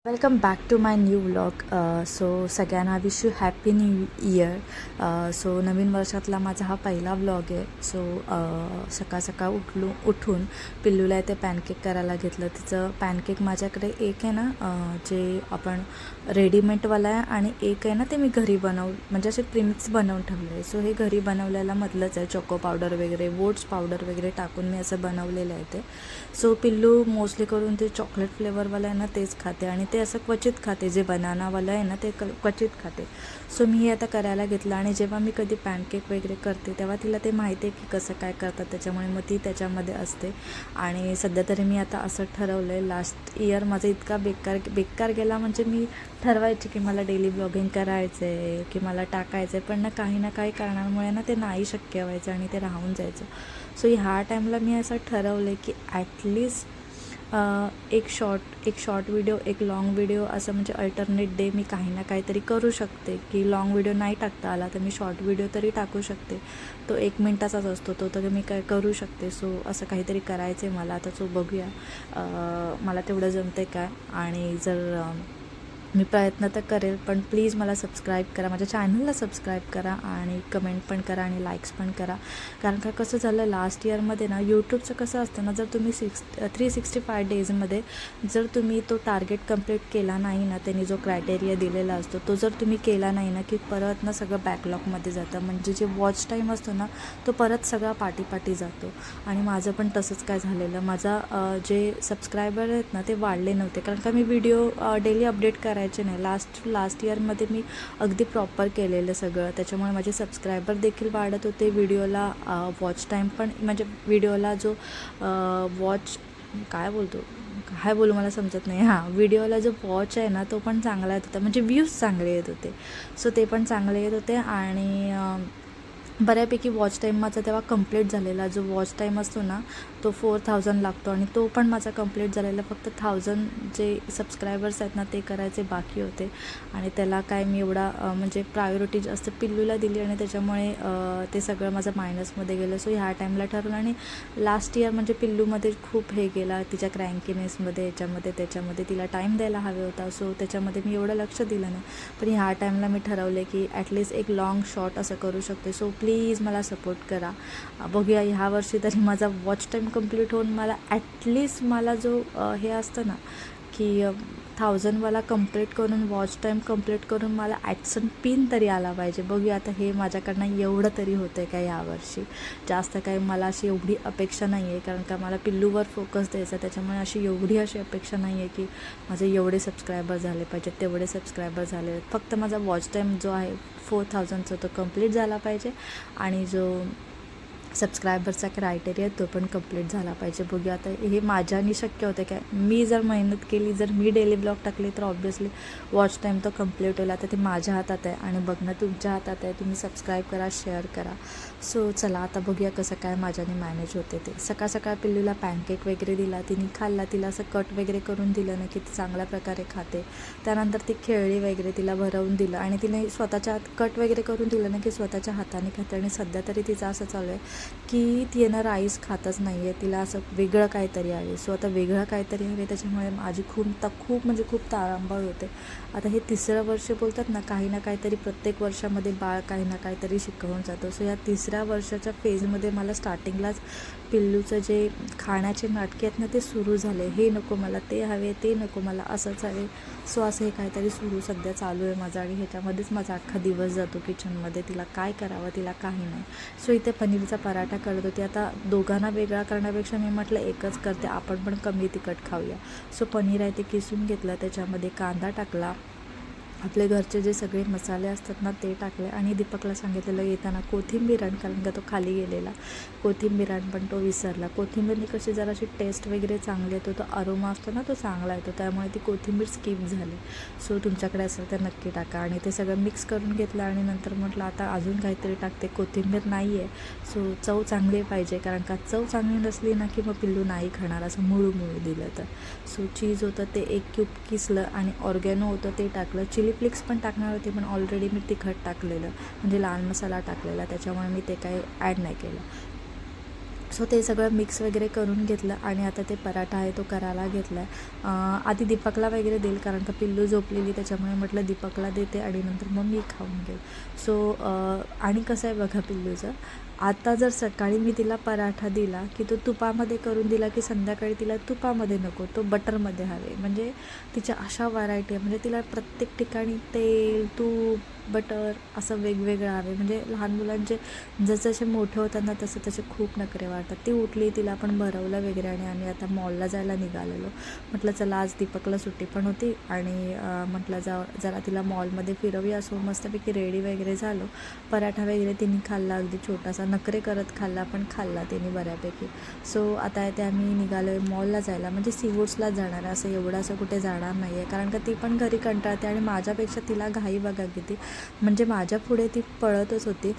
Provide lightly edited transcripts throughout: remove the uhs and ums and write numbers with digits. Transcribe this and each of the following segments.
Welcome back to my new vlog. So सगळ्यांना wish you happy new year. So नवीन वर्षातला माझा हा पहिला व्लॉग आहे. सो सकाळ सकाळ उठून पिल्लूला इथे पॅनकेक करायला घेतलं. तिचं पॅनकेक माझ्याकडे एक आहे ना जे आपण रेडीमेडवाला आहे आणि एक आहे ना ते मी घरी म्हणजे असे प्रीमिक्स बनवून ठेवले आहे. सो हे घरी बनवलेला मधलंच आहे. चोको पावडर वगैरे ओट्स पावडर वगैरे टाकून मी असं बनवलेलं आहे ते. सो पिल्लू मोस्टली करून ते चॉकलेट फ्लेवरवाला आहे ना तेच खाते आणि ते असं क्वचित खाते. जे बनानावालं आहे ना ते क्वचित खाते. सो मी हे आता करायला घेतलं आणि जेव्हा मी कधी पॅनकेक वगैरे करते तेव्हा तिला ते माहिती आहे की कसं काय करतात, त्याच्यामुळे मग ती त्याच्यामध्ये असते. आणि सध्या तरी मी आता असं ठरवलं आहे. लास्ट इयर माझा इतका बेकार गेला, म्हणजे मी ठरवायची की मला डेली ब्लॉगिंग करायचं आहे की मला टाकायचं आहे, पण ना काही कारणांमुळे ना ते नाही शक्य व्हायचं आणि ते राहून जायचं. सो ह्या टाईमला मी असं ठरवलं आहे की ॲटलिस्ट एक शॉर्ट व्हिडिओ, एक लाँग व्हिडिओ असं म्हणजे अल्टरनेट डे मी काही ना काहीतरी करू शकते. की लाँग व्हिडिओ नाही टाकता आला तर मी शॉर्ट व्हिडिओ तरी टाकू शकते. तो 1 मिनटाचाच असतो, तो तर मी काय करू शकते. सो असं काहीतरी करायचं आहे मला आता. सो बघूया मला तेवढं जमतं आहे काय. आणि जर मी प्रयत्न तर करेल, पण प्लीज मला सबस्क्राईब करा, माझ्या चॅनलला सबस्क्राईब करा आणि कमेंट पण करा आणि लाईक्स पण करा. कारण का कसं झालं लास्ट इयरमध्ये ना यूट्यूबचं कसं असतं ना, जर तुम्ही 365 डेजमध्ये जर तुम्ही तो टार्गेट कंप्लीट केला नाही ना, त्यांनी जो क्रायटेरिया दिलेला असतो तो जर तुम्ही केला नाही ना, की परत ना सगळं बॅकलॉगमध्ये जातं. म्हणजे जे वॉच टाईम असतो ना तो परत सगळा पाठी जातो. आणि माझं पण तसंच काय झालेलं. माझा जे सबस्क्रायबर आहेत ना ते वाढले नव्हते, कारण का मी व्हिडिओ डेली अपडेट करायचे नाही. लास्ट इयरमध्ये मी अगदी प्रॉपर केलेलं सगळं, त्याच्यामुळे माझे सबस्क्रायबर देखील वाढत होते. व्हिडिओला वॉच टाईम पण, म्हणजे व्हिडिओला जो काय बोलू मला समजत नाही. व्हिडिओला जो वॉच आहे ना तो पण चांगला येत होता, म्हणजे व्ह्यूज चांगले येत होते. सो ते पण चांगले येत होते आणि बऱ्यापैकी वॉच टाईम माझा तेव्हा कंप्लीट झालेला. जो वॉच टाईम असतो ना तो 4000 लागतो आणि तो पण माझा कंप्लीट झालेला. फक्त 1000 जे सबस्क्रायबर्स आहेत ना ते करायचे बाकी होते. आणि त्याला काय मी एवढा म्हणजे प्रायोरिटी जास्त पिल्लूला दिली आणि त्याच्यामुळे ते सगळं माझं मायनसमध्ये गेलं. सो ह्या टाईमला ठरवलं. आणि लास्ट इयर म्हणजे पिल्लूमध्ये खूप हे गेला, तिच्या क्रँकीनेसमध्ये, त्याच्यामध्ये तिला टाईम द्यायला हवे होता. सो त्याच्यामध्ये मी एवढं लक्ष दिलं नाही. पण ह्या टाईमला मी ठरवले की ॲटलिस्ट एक लाँग शॉट असं करू शकते. सो प्लीज मला सपोर्ट करा. बघूया ह्या वर्षी तरी माझा वॉच टाईम कंप्लीट होऊन मला ॲटलिस्ट मला जो हे असतं ना की 1000वाला कंप्लीट करून, वॉच टाईम कंप्लीट करून मला ॲक्सन पिन तरी आला पाहिजे. बघूया आता हे माझ्याकडनं एवढं तरी होतं आहे का यावर्षी. जास्त काही मला अशी एवढी अपेक्षा नाही आहे, कारण का मला पिल्लूवर फोकस द्यायचा, त्याच्यामुळे अशी अपेक्षा नाही आहे की माझे एवढे सबस्क्रायबर झाले पाहिजेत, तेवढे सबस्क्रायबर झाले. फक्त माझा वॉच टाईम जो आहे 4000चा तो कंप्लीट झाला पाहिजे आणि जो सबस्क्रायबरचा क्रायटेरिया तो पण कंप्लीट झाला पाहिजे. बघूया आता हे माझ्याने शक्य होतं काय. मी जर मेहनत केली, जर मी डेली ब्लॉग टाकले तर ऑब्व्हियसली वॉच टाईम तो कंप्लीट होईल. आता ते माझ्या हातात आहे आणि बघणं तुमच्या हातात आहे. तुम्ही सबस्क्राईब करा, शेअर करा. सो चला आता बघूया कसं काय माझ्याने मॅनेज होते ते. सकाळ पिल्लूला पॅनकेक वगैरे दिला, तिने खाल्ला. तिला असं कट वगैरे करून दिलं ना की ती चांगल्या प्रकारे खाते. त्यानंतर ती खेळली वगैरे, तिला भरवून दिलं आणि तिने स्वतःच्या हात कट वगैरे करून दिलं ना की स्वतःच्या हाताने खाते. आणि सध्या तरी तिचं असं चालू आहे की ती येणं राईस खातच नाही आहे, तिला असं वेगळं काहीतरी हवे. सो आता वेगळं काहीतरी हवे, त्याच्यामुळे माझी खूप तारांबळ होते. आता हे 3रं वर्ष बोलतात ना, काही ना काहीतरी प्रत्येक वर्षामध्ये बाळ काही ना काहीतरी शिकवून जातं. सो या 3ऱ्या वर्षाच्या फेजमध्ये मला स्टार्टिंगलाच पिल्लूचं जे खाण्याचे नाटके आहेत ना ते सुरू झाले. हे नको मला, ते हवे, ते नको मला, असंच हवे. सो असं हे काहीतरी सध्या चालू आहे माझं आणि ह्याच्यामध्येच माझा अख्खा दिवस जातो किचनमध्ये. तिला काय करावं, तिला काही नाही. सो इथे पनीरचा पराठा करत होती. आता दोघांना वेगळा करण्यापेक्षा मी म्हटलं एकच करते, आपण पण कमी तिखट खाऊया. सो पनीर आहे ते किसून घेतलं, त्याच्यामध्ये कांदा टाकला, आपले घरचे जे सगळे मसाले असतात ना ते टाकले आणि दीपकला सांगितलेलं येताना कोथिंबीर आण, कारण का तो खाली गेलेला. कोथिंबीर आण, पण तो विसरला. कोथिंबीरनी कशी जराशी टेस्ट वगैरे चांगली येतो, तो अरोमा असतो ना तो चांगला येतो, त्यामुळे ती कोथिंबीर स्किप झाली. सो तुमच्याकडे असेल तर नक्की टाका. आणि ते सगळं मिक्स करून घेतलं आणि नंतर म्हटलं आता अजून काहीतरी टाकते. कोथिंबीर नाही आहे, सो चव चांगली पाहिजे, कारण का चव चांगली नसली ना की मग पिल्लू नाही खाणार, असं मुळू दिलं तर. सो चीज होतं ते 1 क्यूब किसलं आणि ऑर्गॅनो होतं ते टाकलं. चिली फ्लेक्स पण टाकणार होते, पण ऑलरेडी मी तिखट टाकलेलं, म्हणजे लाल मसाला टाकलेला, त्याच्यामुळे मी ते काही ॲड नाही केलं. सो ते सगळं मिक्स वगैरे करून घेतलं आणि आता ते पराठा आहे तो करायला घेतला आहे. आधी दीपकला वगैरे देईल, कारण का पिल्लू झोपलेली, त्याच्यामुळे म्हटलं दीपकला देते आणि नंतर मग मी खाऊन घेईल. सो आणि कसं आहे बघा पिल्लूचं, आता जर सकाळी मी तिला पराठा दिला की तो तुपामध्ये करून दिला की संध्याकाळी तिला तुपामध्ये नको, तो बटरमध्ये हवे. म्हणजे तिच्या अशा व्हरायटी आहे, म्हणजे तिला प्रत्येक ठिकाणी तेल, तूप, बटर असं वेगवेगळं हवे. म्हणजे लहान मुलांचे जसजसे मोठे होतात ना तसे तसे खूप नखरे वाटतात. ती उठली, तिला आपण भरवलं वगैरे आणि आम्ही आता मॉलला जायला निघालेलो. म्हटलं चला आज दीपकला सुट्टी पण होती आणि म्हटलं जरा तिला मॉलमध्ये फिरवूया. सो मस्तपैकी रेडी वगैरे झालो. पराठा वगैरे तिने खाल्ला, अगदी छोटासा नखरे करत खाल्ला, पण खाल्ला तिने बऱ्यापैकी. सो आता ते आम्ही निघालो आहे मॉलला जायला, म्हणजे सीवूड्सलाच जाणार आहे, असं एवढं असं कुठे जाणार नाही आहे, कारण का ती पण घरी कंटाळते आणि माझ्यापेक्षा तिला घाई बघा किती, म्हणजे माझ्या पुढे ती पळतच होती.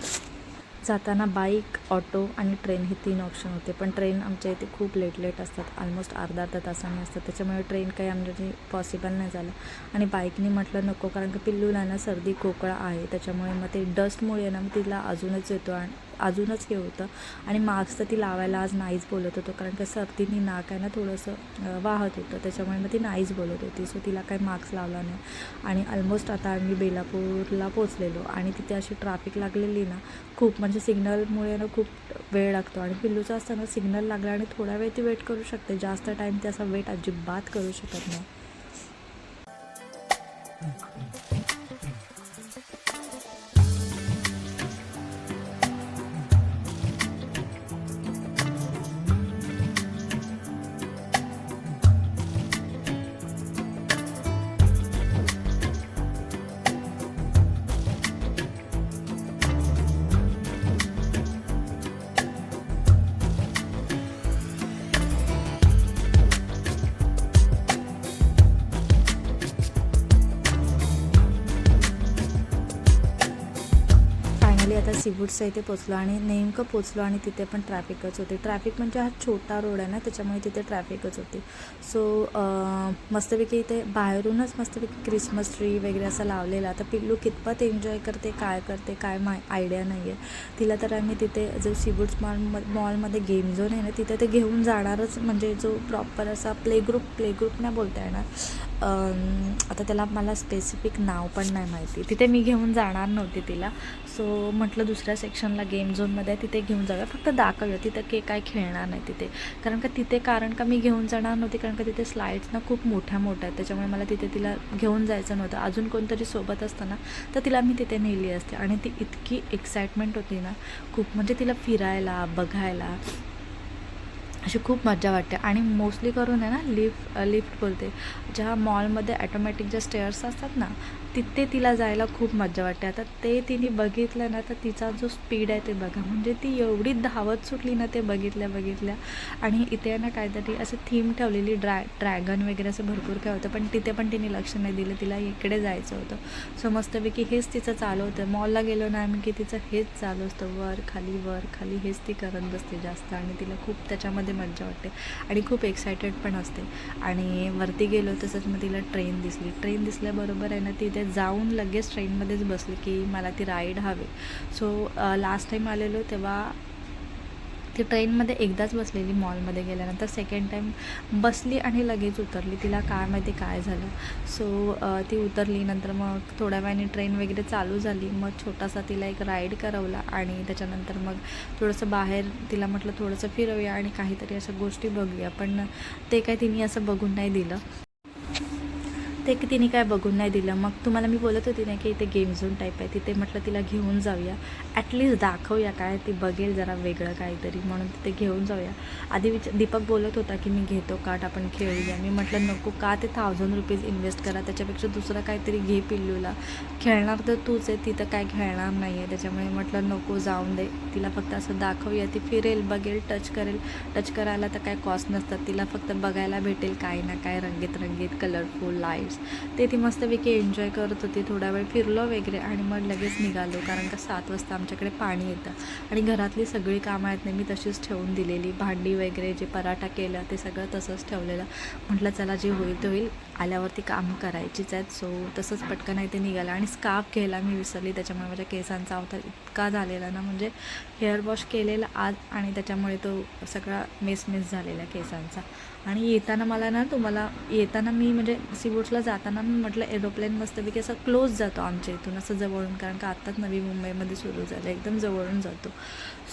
जाताना बाईक, ऑटो आणि ट्रेन हे 3 ऑप्शन होते, पण ट्रेन आमच्या इथे खूप लेट असतात, ऑलमोस्ट अर्धा तासाने असतात, त्याच्यामुळे ट्रेन काही आमच्या पॉसिबल नाही झालं. आणि बाईकने म्हटलं नको, कारण की पिल्लूला ना सर्दी खोकळा आहे, त्याच्यामुळे मग ते डस्टमुळे ना मग तिला अजूनच येतो आणि अजूनच हे होतं. आणि मास्क तर ती लावायला आज नाहीच बोलत होतो, कारण का सर्दीने नाक आहे ना थोडंसं वाहत होतं, त्याच्यामुळे मग ती नाहीच बोलत होती. सो तिला काही मास्क लावला नाही. आणि ऑलमोस्ट आता आम्ही बेलापूरला पोचलेलो आणि तिथे अशी ट्रॅफिक लागलेली ना खूप, म्हणजे सिग्नलमुळे ना खूप वेळ लागतो. आणि पिल्लूचं असताना सिग्नल लागला आणि थोडा वेळ ती वेट करू शकते, जास्त टाईम ते असा वेट अजिबात करू शकत नाही. आता सीवूड्सच्या इथे पोचलो आणि नेमकं पोचलो आणि तिथे पण ट्रॅफिकच होती. ट्रॅफिक म्हणजे हा छोटा रोड आहे ना, त्याच्यामुळे तिथे ट्रॅफिकच होती. सो मस्तपैकी इथे बाहेरूनच मस्तपैकी क्रिसमस ट्री वगैरे असं लावलेला. आता पिल्लू कितपत एन्जॉय करते काय आयडिया नाही आहे तिला. तर आम्ही तिथे जो सीवूड्स मॉलमध्ये गेम झोन आहे ना, तिथे ते घेऊन जाणारच, म्हणजे जो प्रॉपर असा प्ले ग्रुप नाही बोलता येणार, आता त्याला मला स्पेसिफिक नाव पण नाही माहिती. तिथे मी घेऊन जाणार नव्हती तिला. सो म्हटलं दुसऱ्या सेक्शनला गेम झोनमध्ये आहे, तिथे घेऊन जाऊया, फक्त दाखवूया, तिथं काय खेळणार नाही तिथे, कारण का मी घेऊन जाणार नव्हती, कारण का तिथे स्लाईड्स ना खूप मोठ्या आहेत, त्याच्यामुळे मला तिथे तिला घेऊन जायचं नव्हतं. अजून कोणतरी सोबत असतं ना तर तिला मी तिथे नेली असते. आणि ती इतकी एक्साइटमेंट होती ना खूप, म्हणजे तिला फिरायला, बघायला अशी खूप मजा वाटते. आणि मोस्टली करून आहे ना लिफ्ट बोलते, ज्या मॉलमध्ये ॲटोमॅटिक ज्या स्टेअर्स असतात ना तिथे तिला जायला खूप मजा वाटते. आता ते तिने बघितलं ना तर तिचा जो स्पीड आहे ते बघा, म्हणजे ती एवढी धावत सुटली ना ते बघितल्या. आणि इथे ना काहीतरी असं थीम ठेवलेली, ड्रॅगन वगैरे असं भरपूर काय होतं, पण तिथे पण तिने लक्ष नाही दिलं, तिला इकडे जायचं होतं. सो मस्तपैकी हेच तिचं चालू होतं. मॉलला गेलो ना आम्ही की तिचं हेच चालू असतं, वर खाली हेच ती करत बसते जास्त. आणि तिला खूप त्याच्यामध्ये मजा वाटते आणि खूप एक्सायटेड पण असते. आणि वरती गेलो तसंच मग तिला ट्रेन दिसल्याबरोबर आहे ना तिथे जाऊन लगेच ट्रेनमध्येच बसली की मला ती राईड हवी. सो लास्ट टाईम आलेलो तेव्हा ती ट्रेनमध्ये एकदाच बसलेली, मॉलमध्ये गेल्यानंतर सेकंड टाईम बसली आणि लगेच उतरली. तिला काय माहिती काय झालं. सो ती उतरली, नंतर मग थोड्या वेळाने ट्रेन वगैरे चालू झाली, मग छोटासा तिला एक राईड करवला आणि त्याच्यानंतर मग थोडंसं बाहेर तिला म्हटलं थोडंसं फिरवूया आणि काहीतरी अशा गोष्टी बघूया, पण ते काय तिने असं बघून नाही दिलं. तिने काय बघून नाही दिलं. मग तुम्हाला मी बोलत होती ना की इथे गेम झोन टाईप आहे, तिथे म्हटलं तिला घेऊन जाऊया, ॲटलिस्ट दाखवूया काय ती बघेल जरा वेगळं काहीतरी, म्हणून तिथे घेऊन जाऊया. आधी दीपक बोलत होता की मी घेतो कार्ड, आपण खेळूया. मी म्हटलं नको, का ते 1000 रुपीज इन्व्हेस्ट करा, त्याच्यापेक्षा दुसरं काहीतरी घे पिल्लूला, खेळणार तर तूच आहे, तिथं काय खेळणार नाही आहे, त्याच्यामुळे म्हटलं नको, जाऊन दे, तिला फक्त असं दाखवूया, ती फिरेल, बघेल, टच करायला तर काय कॉस्ट नसतात, तिला फक्त बघायला भेटेल काय ना काय रंगीत कलरफुल लाईट्स व्ह्यूज. ते ती मस्तपैकी एन्जॉय करत होती. थोडा वेळ फिरलो वगैरे आणि मग लगेच निघालो, कारण का 7 वाजता आमच्याकडे पाणी येतं आणि घरातली सगळी कामं आहेत मी तशीच ठेवून दिलेली. भांडी वगैरे जे पराठा केलं ते सगळं तसंच ठेवलेलं. म्हटलं चला जे होईल ते होईल, आल्यावरती कामं करायचीच आहेत. सो तसंच पटकन आहे ते निघालं. आणि स्कार्फ घ्यायला मी विसरली, त्याच्यामुळे माझ्या केसांचा अवतार इतका झालेला ना, म्हणजे हेअर वॉश केलेला आज आणि त्याच्यामुळे तो सगळा मेस झालेला केसांचा. आणि येताना मला ना, तुम्हाला येताना मी म्हणजे सीबोट्सला जाताना मी म्हटलं एरोप्लेन मस्तपैकी असं क्लोज जातो आमच्या इथून, असं जवळून, कारण का आत्ताच नवी मुंबईमध्ये सुरू झालं, एकदम जवळून जातो.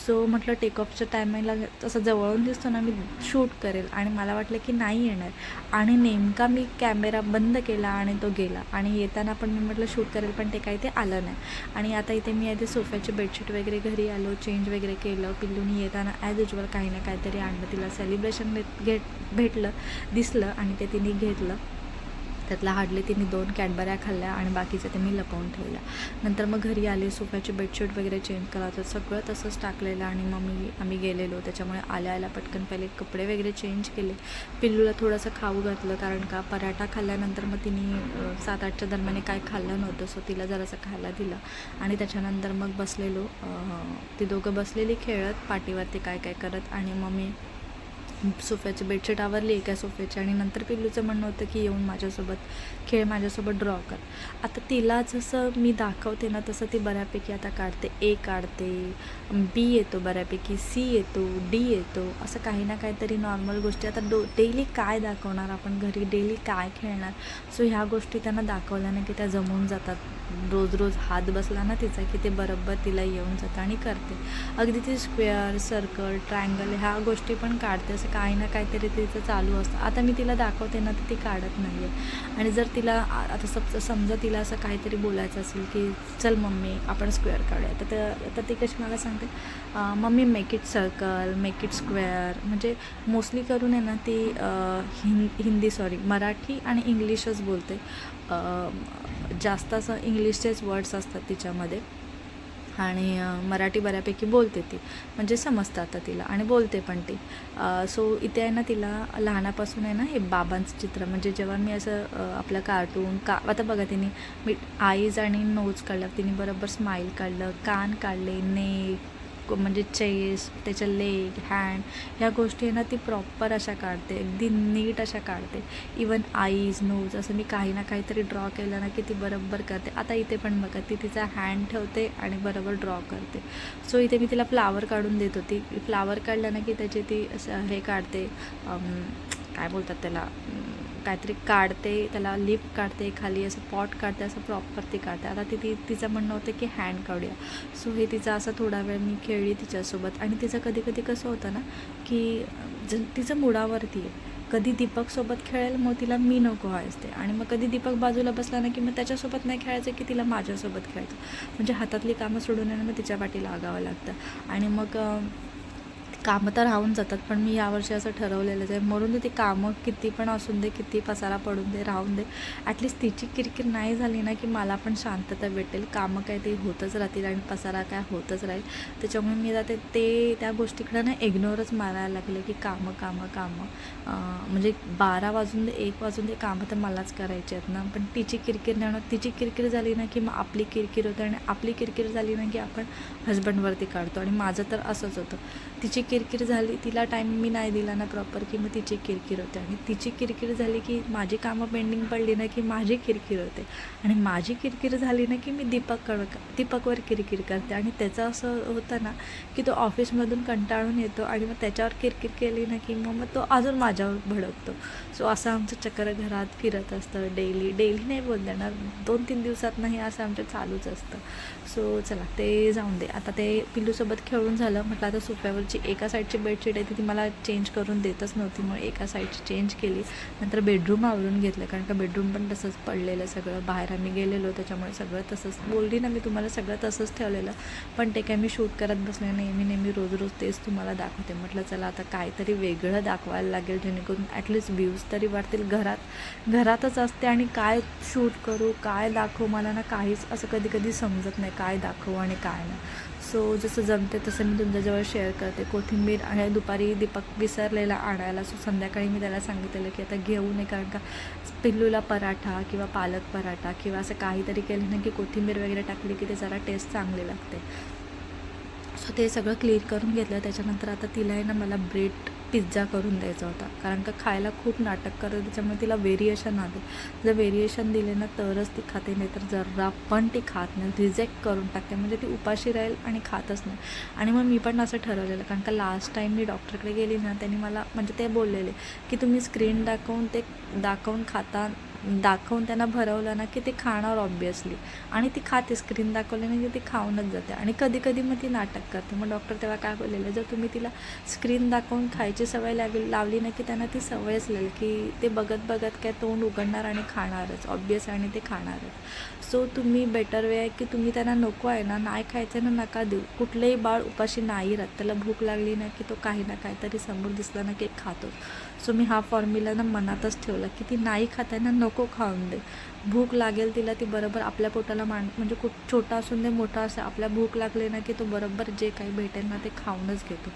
सो म्हटलं टेकऑफच्या टायमिंगला तसं जवळून दिसतो ना, मी शूट करेल. आणि मला वाटलं की नाही येणार, आणि नेमका मी कॅमेरा बंद केला आणि तो गेला. आणि येताना पण मी म्हटलं शूट करेल, पण ते काही ते आलं नाही. आणि आता इथे मी आधी सोफ्याची बेडशीट वगैरे घरी आलो, चेंज वगैरे केलं. पिल्लूनी येताना ॲज युजल काही ना काहीतरी आणलं, तिला सेलिब्रेशन भेटलं, दिसलं आणि ते तिने घेतलं. त्यातला हार्डली तिने 2 कॅडबऱ्या खाल्ल्या आणि बाकीचं ते मी लपवून ठेवल्या. नंतर मग घरी आले, सोफ्याची बेडशीट वगैरे चेंज करायचं, सगळं तसंच टाकलेलं. आणि मग आम्ही गेलेलो, त्याच्यामुळे आल्या पटकन पहिले कपडे वगैरे चेंज केले. पिल्लूला थोडंसं खाऊ घातलं, कारण का पराठा खाल्ल्यानंतर मग तिने 7-8च्या दरम्यान काही खाल्लं नव्हतं, सो तिला जरासं खायला दिलं. आणि त्याच्यानंतर मग बसलेलो, ती दोघं बसलेली खेळत पाटीवरती काय काय करत. आणि मग मी सोफ्याची बेडशीट आवरली एका सोफ्याची. आणि नंतर पिल्लूचं म्हणणं होतं की येऊन माझ्यासोबत खेळ, माझ्यासोबत ड्रॉ कर. आता तिला जसं मी दाखवते ना तसं ती बऱ्यापैकी आता काढते. ए काढते, बी येतो बऱ्यापैकी, सी येतो, डी येतो, असं काही ना काहीतरी नॉर्मल गोष्टी. आता डेली काय दाखवणार आपण घरी, डेली काय खेळणार. सो ह्या गोष्टी त्यांना दाखवल्या ना की त्या जमून जातात. रोज हात बसला ना तिचा की ते बरोबर तिला येऊन जातं आणि करते. अगदी ती स्क्वेअर, सर्कल, ट्रायंगल ह्या गोष्टी पण काढते. असं काही ना काहीतरी तिचं चालू असतं. आता मी तिला दाखवते ना तर ती काढत नाही आहे. आणि जर तिला आता समजा तिला असं काहीतरी बोलायचं असेल की चल मम्मी आपण स्क्वेअर काढूया, तर ती कशी मला सांगते, mummy make it circle, make it square. म्हणजे मोस्टली करून आहे ना ती मराठी आणि इंग्लिशच बोलते. जास्त असं इंग्लिशचेच वर्ड्स असतात तिच्यामध्ये. आणि मराठी बऱ्यापैकी बोलते ती, म्हणजे समजतं आता तिला आणि बोलते पण ती. सो इथे आहे ना तिला लहानापासून आहे ना हे बाबांचं चित्र, म्हणजे जेव्हा मी असं आपलं कार्टून आता बघा तिने मी आईज आणि नोज काढलं, तिने बरोबर स्माईल काढलं, कान काढले, नेक म्हणजे चेस्ट, त्याच्या लेग, हँड, ह्या गोष्टी आहे ना ती प्रॉपर अशा काढते, अगदी नीट अशा काढते. इवन आईज, नोज असं मी काही ना काहीतरी ड्रॉ केलं ना की ती बरोबर करते. आता इथे पण बघा ती तिचा हँड ठेवते आणि बरोबर ड्रॉ करते. सो इथे मी तिला फ्लावर काढून देत होती. फ्लावर काढलं ना की त्याचे ती असं हे काढते, काय बोलतात त्याला, काहीतरी काढते, त्याला लिप काढते, खाली असं पॉट काढते, असं प्रॉपर ती काढते. आता तिचं म्हणणं होतं की हँड काढूया. सो हे तिचं असं थोडा वेळ मी खेळली तिच्यासोबत. आणि तिचं कधी कधी कसं होतं ना की तिचं मुडावरती आहे. कधी दीपकसोबत खेळेल, मग तिला मी नको असते. आणि मग कधी दीपक बाजूला बसला ना की मग त्याच्यासोबत नाही खेळायचं की तिला माझ्यासोबत खेळायचं. म्हणजे हातातली कामं सोडून येणं मग तिच्या पाठी लागावं लागतं. आणि मग कामं तर राहून जातात, पण मी यावर्षी असं ठरवलेलंच आहे, म्हणून ती कामं किती पण असून दे, किती पसारा पडून दे, राहून दे, ॲटलिस्ट तिची किरकिर नाही झाली ना की मला पण शांतता भेटेल. कामं काय ते होतच राहतील आणि पसारा काय होतच राहील. त्याच्यामुळे मी आता त्या गोष्टीकडं ना इग्नोरच मारायला लागले की कामं म्हणजे 12 वाजून दे, 1 वाजून दे, कामं तर मलाच करायची आहेत ना. पण तिची किरकिर नाही होणार. तिची किरकिर झाली ना की मग आपली किरकिर होते, आणि आपली किरकिर झाली ना की आपण हजबंडवरती काढतो. आणि माझं तर असंच होतं, तिची किरकिर झाली, तिला टाईम मी नाही दिला ना प्रॉपर की मग तिची किरकिर होते. आणि तिची किरकिर झाली की माझी कामं पेंडिंग पडली ना की माझी किरकिर होते. आणि माझी किरकिर झाली ना की मी दीपकवर किरकिर करते. आणि त्याचं असं होतं ना की तो ऑफिसमधून कंटाळून येतो आणि मग त्याच्यावर किरकिर केली ना की मग तो अजून माझ्यावर भडकतो. सो असं आमचं चक्कर घरात फिरत असतं. डेली नाही बोल देणार, 2-3 दिवसात नाही असं आमचं चालूच असतं. सो चला ते जाऊन दे. आता ते पिल्लूसोबत खेळून झालं. म्हटलं आता सोफ्यावरची एका साईडची बेडशीट आहे ती मला चेंज करून देतच नव्हती, मग एका साईडची चेंज केली. नंतर बेडरूम आवरून घेतलं, कारण का बेडरूम पण तसंच पडलेलं सगळं. बाहेर आम्ही गेलेलो त्याच्यामुळे सगळं तसंच, बोलली ना मी तुम्हाला, सगळं तसंच ठेवलेलं. पण ते काय मी शूट करत बसले नाही, नेहमी रोज तेच तुम्हाला दाखवते. म्हटलं चला आता काहीतरी वेगळं दाखवायला लागेल, जेणेकरून ॲटलिस्ट व्ह्यूज तरी वाढतील. घरातच असते आणि काय शूट करू, काय दाखवू, मला ना काहीच असं कधी समजत नाही काय दाखवू आणि काय नाही. सो जसं जमते तसं मी तुमच्याजवळ शेअर करते. कोथिंबीर आणि दुपारी दीपक विसरलेला आणायला, सो संध्याकाळी मी त्याला सांगितलेलं की आता घेऊ नये, कारण का पिल्लूला पराठा किंवा पालक पराठा किंवा असं काहीतरी केलं ना की कोथिंबीर वगैरे टाकली की ते जरा टेस्ट चांगली लागते. सो ते सगळं क्लीन करून घेतलं. त्याच्यानंतर आता तिला आहे ना मला ब्रेड पिझ्झा करून द्यायचा होता, कारण का खायला खूप नाटक करते, त्याच्यामुळे तिला व्हेरिएशन आले. जर व्हेरिएशन दिले ना तरच ती खाते, नाही तर जरा पण ती खात नाही, रिजेक्ट करून टाकते. म्हणजे ती उपाशी राहील आणि खातच नाही. आणि मग मी पण असं ठरवलेलं, कारण का लास्ट टाईम मी डॉक्टरकडे गेली ना, त्यांनी मला म्हणजे ते बोललेले की तुम्ही स्क्रीन दाखवून त्यांना भरवलं ना की ते खाणार ऑब्वियसली, आणि ती खाते. स्क्रीन दाखवली ना की ती खाऊनच जाते, आणि कधी कधी मग ती नाटक करते. मग डॉक्टर तेव्हा काय बोललेलं, जर तुम्ही तिला स्क्रीन दाखवून खायची सवय लावली ना की त्यांना ती सवयच लागेल की ते बघत बघत काय तोंड उघडणार आणि खाणारच ऑब्वियस, आणि ते खाणारच. सो तुम्ही बेटर वे आहे की तुम्ही त्यांना नको आहे ना, नाही खायचं ना नका देऊ. कुठलंही बाळ उपाशी नाही राहत, त्याला भूक लागली ना की तो काही ना काहीतरी समोर दिसला ना की खातो. सो मी हा फॉर्म्युला ना मनातच ठेवला की ती नाही खाताय ना नको खाऊन दे. भूक लागेल तिला, ती बरोबर आपल्या पोटाला म्हणजे छोटा असून दे मोठा असेल, आपल्या भूक लागली ना की तो बरोबर जे काही भेटेल ना ते खाऊनच घेतो.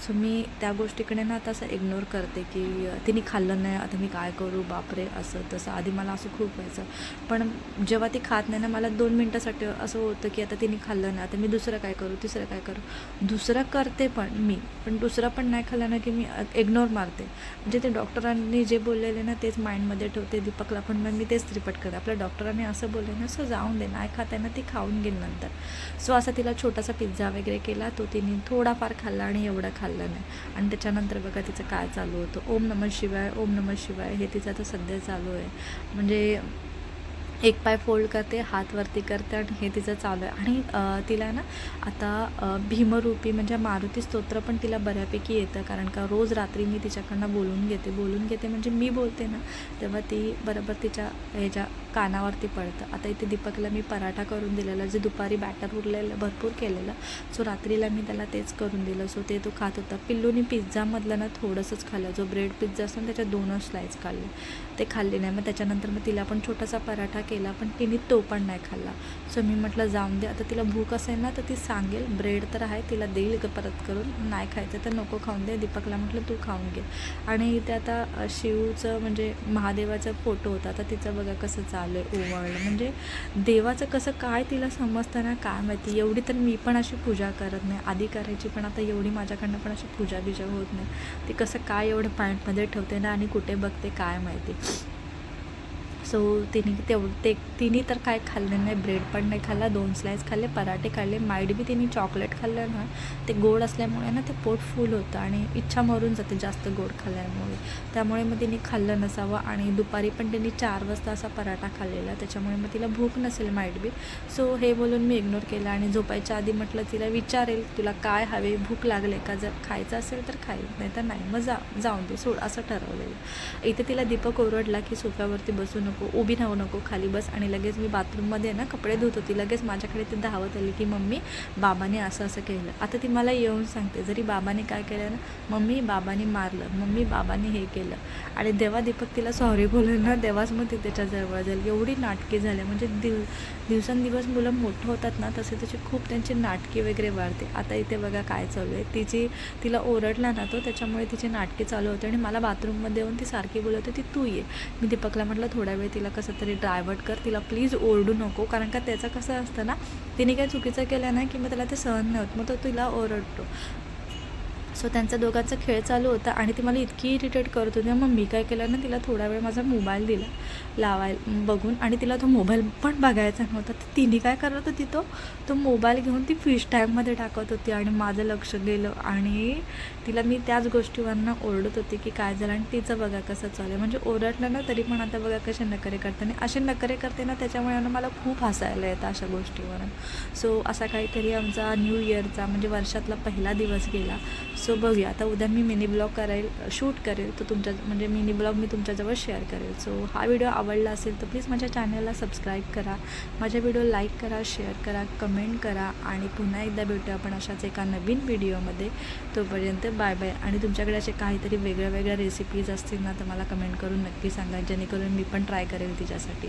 सो मी त्या गोष्टीकडे ना आता असं इग्नोर करते की तिने खाल्लं नाही, आता मी काय करू, बापरे असं तसं. आधी मला असं खूप व्हायचं, पण जेव्हा ती खात नाही ना मला 2 मिनटासाठी असं होतं की आता तिने खाल्लं नाही, आता मी दुसरं काय करू, तिसरं काय करू. दुसरं करते पण दुसरं पण नाही खाल्लं ना की मी इग्नोर मारते. म्हणजे ते डॉक्टरांनी जे बोललेले ना तेच माइंडमध्ये ठेवते. दीपकला पण मग मी तेच रिपीट करते, आपल्या डॉक्टरांनी असं बोलले ना सो जाऊन दे, नाही खाताय ना ती खाऊन घेईल नंतर. सो असा तिला छोटासा पिझ्झा वगैरे केला, तो तिने थोडाफार खाल्ला आणि एवढा खाल्ला नाही. आणि त्याच्यानंतर बघा तिचं काय चालू होतं, ओम नमः शिवाय ओम नमः शिवाय हे तिचं आता सध्या चालू आहे. म्हणजे एक पाय फोल्ड करते, हात वरती करते, आणि हे तिचं चालू आहे. आणि तिला ना आता भीमरूपी म्हणजे मारुती स्तोत्र पण तिला बऱ्यापैकी येतं, कारण का रोज रात्री मी तिच्याकडनं बोलून घेते म्हणजे मी बोलते ना तेव्हा ती बरोबर तिच्या ह्याच्या कानावरती पडतं. आता इथे दीपकला मी पराठा करून दिलेला, जे दुपारी बॅटर उरलेलं भरपूर केलेलं, सो रात्रीला मी त्याला तेच करून दिलं. सो ते तो खात होता. पिल्लूनी पिझ्झामधलं ना थोडंसंच खाल्लं, जो ब्रेड पिझ्झा असतो ना त्याच्या 2च स्लाईस खाल्ले, ते खाल्ले नाही. मग त्याच्यानंतर मग तिला पण छोटासा पराठा केला, पण तिने तो पण नाही खाल्ला. सो मी म्हटलं जाऊन दे, आता तिला भूक असेल ना तर ती सांगेल, ब्रेड तर आहे तिला देईल परत करून, नाही खायचं तर नको खाऊन दे. दीपकला म्हटलं तू खाऊन घे. आणि इथे आता शिवचं म्हणजे महादेवाचा फोटो होता, आता तिचं बघा कसं चालू आहे ओवाळलं. म्हणजे देवाचं कसं काय तिला समजतं ना काय माहिती. एवढी तर मी पण अशी पूजा करत नाही, आधी करायची, पण आता एवढी माझ्याकडनं पण अशी पूजा होत नाही. ती कसं काय एवढं पॅन्टमध्ये ठेवते ना आणि कुठे बघते काय माहिती. सो तिने तर काय खाल्लं नाही, ब्रेड पण नाही खाल्ला, 2 स्लाईस खाल्ले, पराठे खाल्ले. माईट बी तिने चॉकलेट खाल्लं ना, ते गोड असल्यामुळे ना ते पोट फुल होतं आणि इच्छा मरून जाते जास्त गोड खाल्ल्यामुळे. त्यामुळे मग तिने खाल्लं नसावं. आणि दुपारी पण तिने 4 वाजता असा पराठा खाल्लेला, त्याच्यामुळे मग तिला भूक नसेल माईट बी. सो हे बोलून मी इग्नोर केलं. आणि झोपायच्या आधी म्हटलं तिला विचारेल तुला काय हवे, भूक लागले का, जर खायचं असेल तर खाईल, नाही तर नाही, मग जाऊन दे सोड, असं ठरवलेलं. इथे तिला दीपक ओरडला की सोफ्यावरती बसू नको, उभी राहू नको, खाली बस. आणि लगेच मी बाथरूममध्ये ना कपडे धुत होती, लगेच माझ्याकडे ते धावत आली की मम्मी बाबाने असं केलं. आता ती मला येऊन सांगते, जरी बाबाने काय केलं ना, मम्मी बाबाने मारलं, मम्मी बाबाने हे केलं. आणि जेव्हा दीपक तिला सॉरी बोलेल ना तेव्हाच मग ती त्याच्याजवळ जाईल. एवढी नाटकी झाली, म्हणजे दिवसेंदिवस मुलं मोठं होतात ना तसे तसे खूप त्यांची नाटकी वगैरे वाढते. आता इथे बघा काय चालू आहे, तिला ओरडला ना तो, त्याच्यामुळे तिची नाटकी चालू होते. आणि मला बाथरूममध्ये येऊन ती सारखी बोलवते ती तू ये. मी दीपकला म्हटलं थोडा वेळ तिला कसं तरी डायव्हर्ट कर, तिला प्लीज ओरडू नको, कारण का त्याचं कसं असतं ना, तिने काय चुकीचं केलं ना की मग त्याला ते सहन नाही होत, मग तो तिला ओरडतो. सो त्यांचा दोघांचा खेळ चालू होता. आणि ती मला इतकी इरिटेट करत होती. मग मी काय केलं ना, तिला थोडा वेळ माझा मोबाईल दिला बघून, आणि तिला तो मोबाईल पण बघायचा नव्हता, तर तिने काय करत होती, तो मोबाईल घेऊन ती फिश टँकमध्ये टाकत होती. आणि माझं लक्ष गेलं, आणि तिला मी त्याच गोष्टीवरनं ओरडत होती की काय झालं. आणि तिचं बघा कसं चालू आहे, म्हणजे ओरडलं ना तरी पण आता बघा कसे नखरे करते, आणि असे नखरे करते ना त्याच्यामुळे ना मला खूप हसायला येतं अशा गोष्टीवरून. सो असा काहीतरी आमचा न्यू इयरचा म्हणजे वर्षातला पहिला दिवस गेला. सो बघूया, आता उद्या मी मिनी ब्लॉग शूट करेल, तर म्हणजे मिनी ब्लॉग मी तुमच्याजवळ शेअर करेल. सो हा व्हिडिओ आवडला असेल तर प्लीज माझ्या चॅनलला सबस्क्राईब करा, माझ्या व्हिडिओ लाईक करा, शेअर करा, कमेंट करा. आणि पुन्हा एकदा भेटूया आपण अशाच एका नवीन व्हिडिओमध्ये. तोपर्यंत बाय बाय. आणि तुमच्याकडे असे काहीतरी वेगळ्या रेसिपीज असतील ना तर मला कमेंट करून नक्की सांगा, जेणेकरून मी पण ट्राय करेल तिच्यासाठी.